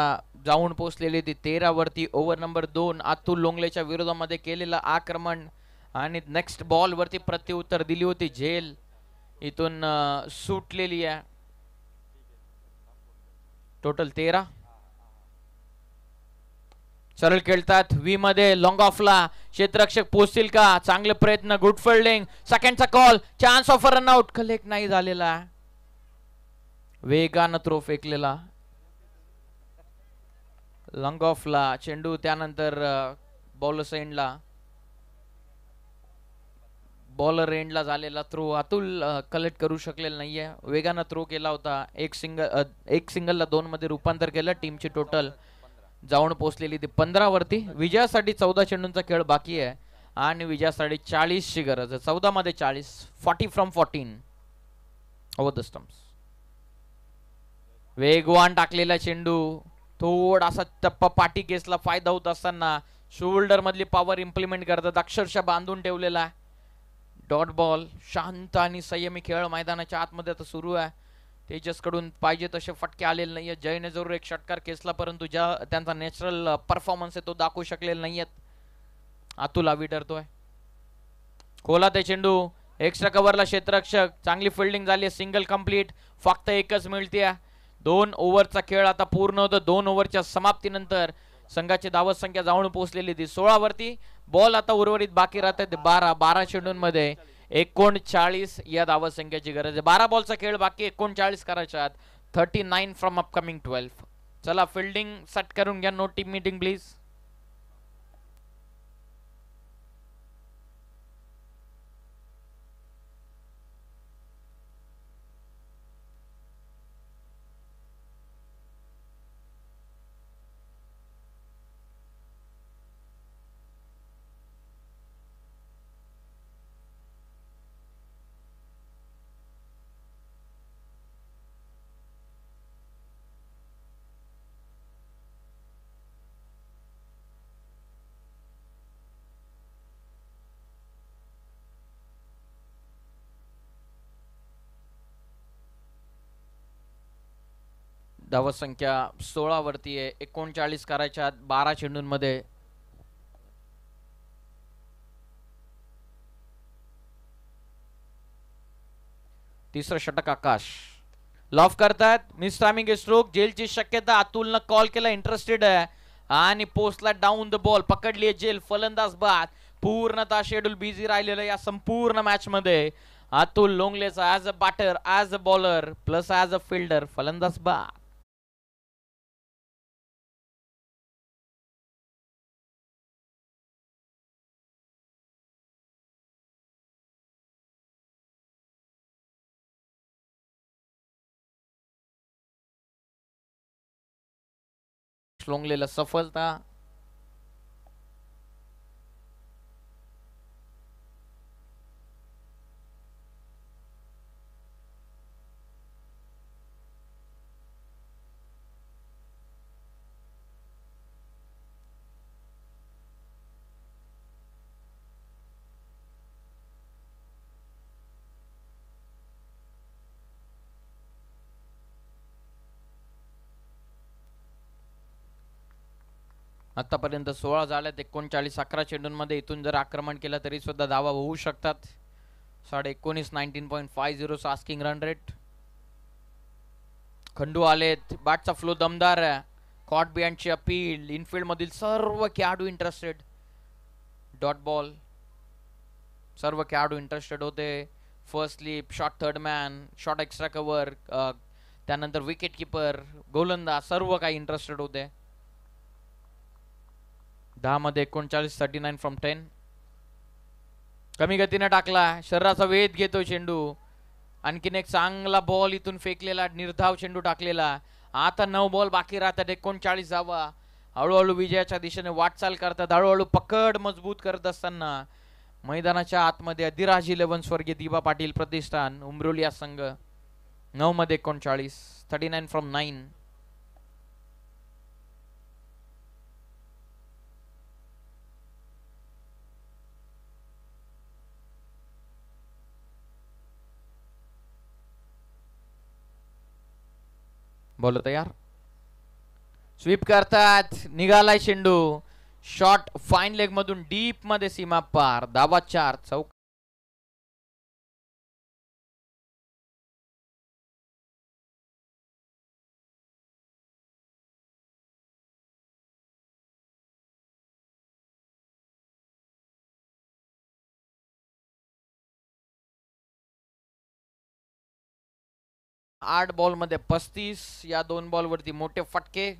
जाऊन पोहोचलेली ती 13 वरती. Over number 2. अतुल लोंगलेच्या विरोधामध्ये केलेलं आक्रमण आणि नेक्स्ट बॉल वरती प्रत्युत्तर दिली होती. झेल इथून सुटलेली आहे. टोटल 13. सरळ खेळतात. व्ही मध्ये लॉंग ऑफला क्षेत्ररक्षक पोहोचतील का? चांगले प्रयत्न. Good fielding. सेकंडचा call. Chance of run out. Collect नाही झालेला. वेगानं थ्रो फेकलेला. लॉंग ऑफला चेंडू. त्यानंतर बॉलर एंडला एंडला झालेला थ्रो. अतुल कलेक्ट करू शकलेला नाहीये. वेगानं थ्रो केला होता. एक सिंगलला 2 मध्ये रूपांतर केलं. टीमची टोटल जाऊन पोहोचलेली ती 15 वरती. विजयासाठी 14 चेंडूंचा खेळ बाकी आहे आणि विजयासाठी 40 ची गरज आहे. 14 मध्ये 40. 40 फ्रॉम 14 ओव्हर द स्टंप्स. वेगवान टाकलेला चेंडू. थोडासा टप्पा पाठी केसला फायदा होत असताना शोल्डर मधली पॉवर इम्प्लिमेंट करतात. अक्षरशः बांधून ठेवलेला. Dot ball. शांत आणि संयमी खेळ मैदानाच्या आतमध्ये आता सुरू आहे. तेजस कडून पाहिजे तसे फटके आलेले नाहीये. जयने जरूर एक षटकार खेचला, परंतु ज्या त्यांचा नॅचरल परफॉर्मन्स आहे तो दाखवू शकलेला नाहीयेत. अतुल हवी ठरतोय. खोला ते चेंडू. एक्स्ट्रा कव्हरला क्षेत्ररक्षक. चांगली फिल्डिंग झाली. Single complete. फक्त एकच मिळते. 2 ओव्हरचा खेळ आता पूर्ण होतो. 2 ओव्हरच्या समाप्तीनंतर संघाची धावत संख्या जाऊन पोहोचलेली ती 16 वरती. बॉल आता उर्वरित बाकी राहतात 12 चेंडूंमध्ये. 39 या धावसंख्येची गरज आहे. 12 बॉलचा खेळ बाकी, 39 करायच्या आत. 39 फ्रॉम अपकमिंग 12. चला फिल्डिंग सेट करून घ्या. No team meeting please. धावसंख्या 16 वरती आहे. 39 करायच्या आत 12 चेंडूंमध्ये. तिसरं षटक आकाश लॉफ करतात. Miss timing stroke. जेलची शक्यता. अतुलनं कॉल केला, इंटरेस्टेड आहे आणि पोस्टला डाऊन द बॉल पकडली आहे जेल. फलंदाज बाद. पूर्णतः शेड्यूल बिझी राहिलेलं या संपूर्ण मॅच मध्ये. अतुल लोंगलेचा as a batter, as a bowler plus as a fielder फलंदाज बाद. लोंगलेला सफलता. आतापर्यंत 16 झाल्यात. 39 11 चेंडूंमध्ये. इथून जर आक्रमण केलं तरी सुद्धा धावा होऊ शकतात. 19.5 19.50 आस्किंग रन रेट. खंडू आलेत. बॅटचा फ्लो दमदार आहे. Cot बिहाइंडची appeal. इनफिल्ड मधील सर्व खेळाडू इंटरेस्टेड. Dot ball. सर्व खेळाडू इंटरेस्टेड होते. First slip, shot third man, shot extra cover, त्यानंतर विकेट किपर, गोलंदाज सर्व काही इंटरेस्टेड होते. 10 मध्ये 39 39 फ्रॉम 10. कमी गतीने टाकला. शरीराचा वेध घेतो चेंडू. आणखीन एक चांगला बॉल इथून फेकलेला. निर्धाव चेंडू टाकलेला. आता 9 बॉल बाकी राहतात. 39 धावा. हळूहळू विजयाच्या दिशेने वाटचाल करतात. हळूहळू पकड मजबूत करत असताना मैदानाच्या आतमध्ये अधिराज 11 स्वर्गीय दिबा पाटील प्रतिष्ठान उमरोलिया संघ. 9 मध्ये 39 39 फ्रॉम 9. बॉलर तयार. स्वीप करतात. निघालाय चेंडू. शॉट फाईन लेग मधून डीप मध्ये सीमा पार. धावा 4. चौक. आठ बॉल मध्ये 35. या 2 बॉल वरती मोठे फटके.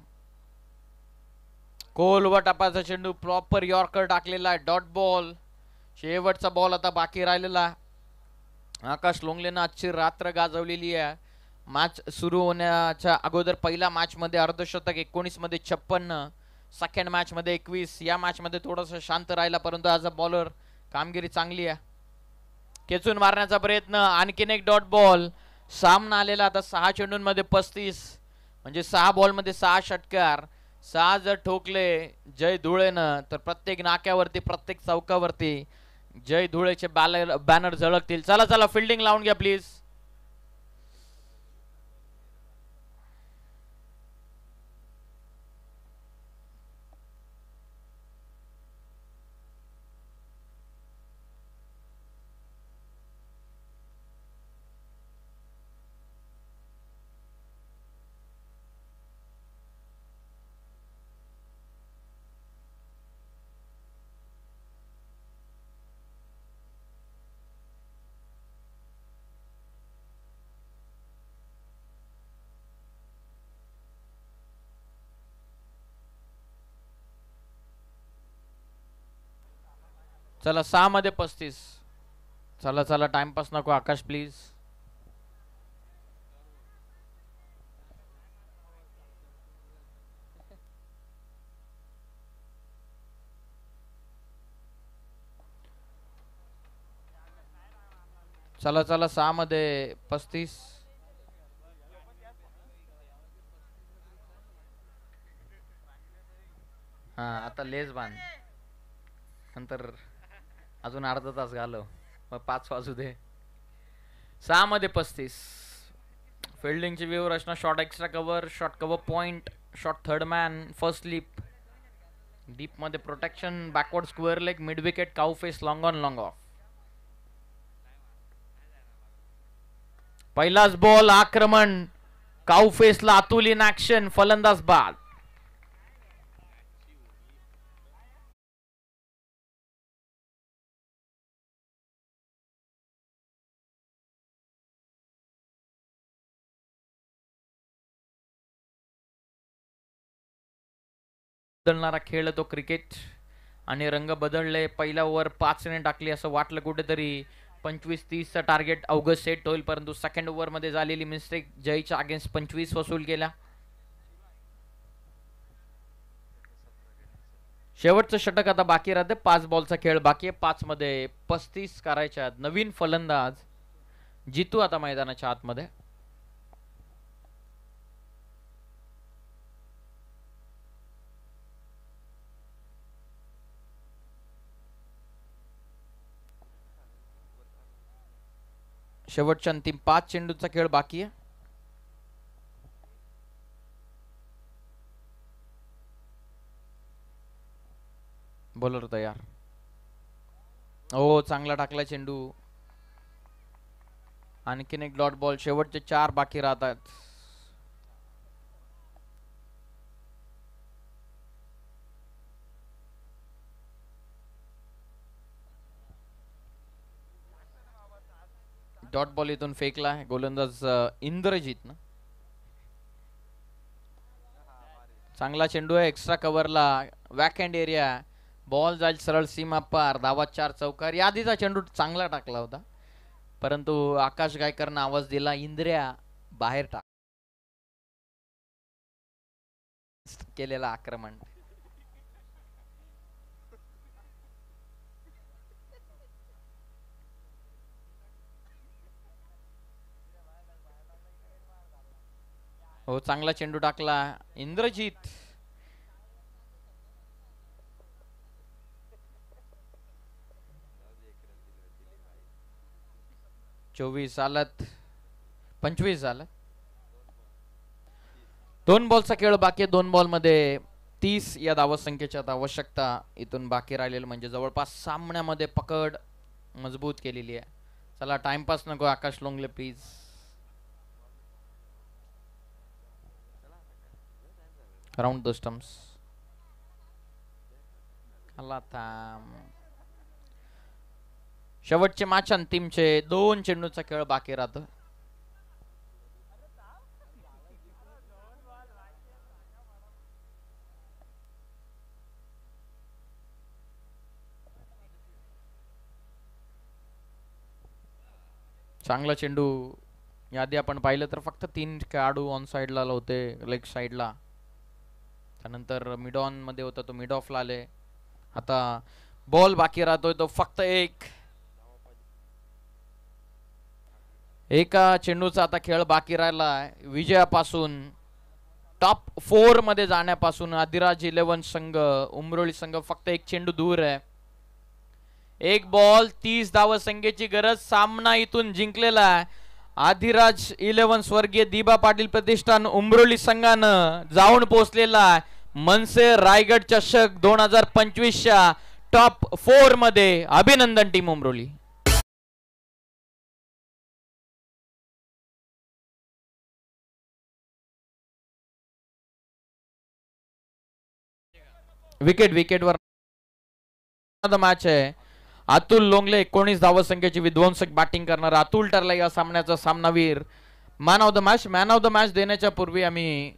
कोलवा टपाचा चेंडू. प्रॉपर यॉर्कर टाकलेला आहे. Dot ball. शेवटचा बॉल आता बाकी राहिलेला. आकाश लोंगलेनं आजची रात्र गाजवलेली आहे. मॅच सुरू होण्याच्या अगोदर पहिल्या मॅच मध्ये अर्धशतक. 19 मध्ये 56. सेकंड मॅच मध्ये 21. या मॅच मध्ये थोडस शांत राहिला परंतु ॲज अ बॉलर कामगिरी चांगली आहे. खेचून मारण्याचा प्रयत्न. आणखीन एक डॉट बॉल. सामना आलेला आता 6 चेंडूंमध्ये 35 म्हणजे 6 बॉल मध्ये 6 षटकार. 6 जर ठोकले जय धुळेनं तर प्रत्येक नाक्यावरती प्रत्येक चौकावरती जय धुळेचे बॅनर झळकतील. चला चला फिल्डिंग लावून घ्या प्लीज. चला 6 मध्ये 35. चला चला टाइमपास नको आकाश प्लीज. चला चला 6 मध्ये 35. हा आता लेस बांध, नंतर अजून अर्धा तास घालव, मग 5 वाजू दे. 6 मध्ये 35. फिल्डिंगची व्यूह रचना short extra cover, short cover point, short third man, first slip, deep मध्ये protection, backward square leg, mid wicket, cow face, long on long off. पहिलाच बॉल आक्रमण, काउ फेसला अतुल इन ऍक्शन, फलंदाज बाद. बदलणारा खेळ तो क्रिकेट आणि रंग बदलले. पहिल्या ओव्हर 5 ने टाकली असं वाटलं कुठेतरी, 25-30चा टार्गेट अवघड सेट होईल, परंतु सेकंड ओव्हर मध्ये झालेली मिस्टेक जयच्या अगेन्स्ट 25 वसूल केला. शेवटचं षटक आता बाकी राहते. 5 बॉलचा खेळ बाकी आहे. 5 मध्ये 35 करायच्या. नवीन फलंदाज जितू आता मैदानाच्या आतमध्ये. शेवटच्या अंतिम 5 चेंडूचा खेळ बाकी आहे. बॉलर तयार. हो चांगला टाकला चेंडू. आणखीन एक डॉट बॉल. शेवटचे 4 बाकी राहतात. डॉट बॉल इथून फेकला आहे गोलंदाज इंद्रजीत ना. चांगला चेंडू आहे एक्स्ट्रा कव्हरला, वॅकहँड एरिया, बॉल जाईल सरळ सीमा पार, धावा 4 चौकार. यादीचा चेंडू चांगला टाकला होता, परंतु आकाश गायकरनं आवाज दिला इंद्रिया बाहेर टाक. केलेला आक्रमण. हो चांगला चेंडू टाकला इंद्रजीत. चोवीस आलत, 25 झालं. 2 बॉलचा खेळ बाकी आहे. 2 बॉल मध्ये 30 या धावसंख्येची आवश्यकता इथून बाकी राहिलेलं, म्हणजे जवळपास सामन्यामध्ये पकड मजबूत केलेली आहे. चला टाइमपास नको आकाश लोंगले प्लीज. Round the stumps. शेवटचे मॅच अंतिमचे 2 चेंडूचा खेळ बाकी राहतो. चांगला चेंडू. यादी आपण पाहिलं तर फक्त 3 खेळाडू ऑन साइडला होते, लेग साइडला. त्यानंतर मिड ऑन मध्ये होता तो मिड ऑफला आले. आता बॉल बाकी राहतोय तो फक्त एका चेंडूचा आता खेळ बाकी राहिला. विजयापासून टॉप 4 मध्ये जाण्यापासून आदिराज 11 संघ, उमरोळी संघ फक्त 1 चेंडू दूर आहे. 1 बॉल 30 धावसंख्येची गरज. सामना इथून जिंकलेला आहे. आदिराज 11 स्वर्गीय दिबा पाटील प्रतिष्ठान उमरोली संघानं जाऊन पोहोचलेला आहे मनसे रायगड चषक 2025च्या टॉप 4 मध्ये. अभिनंदन टीम उमरोली. विकेटवर मॅच आहे. अतुल लोंगले 19 धावसंख्येची विध्वंसक बॅटिंग करणार. अतुल ठरला या सामन्याचा सामनावीर. मॅन ऑफ द मॅच देण्याच्या पूर्वी आम्ही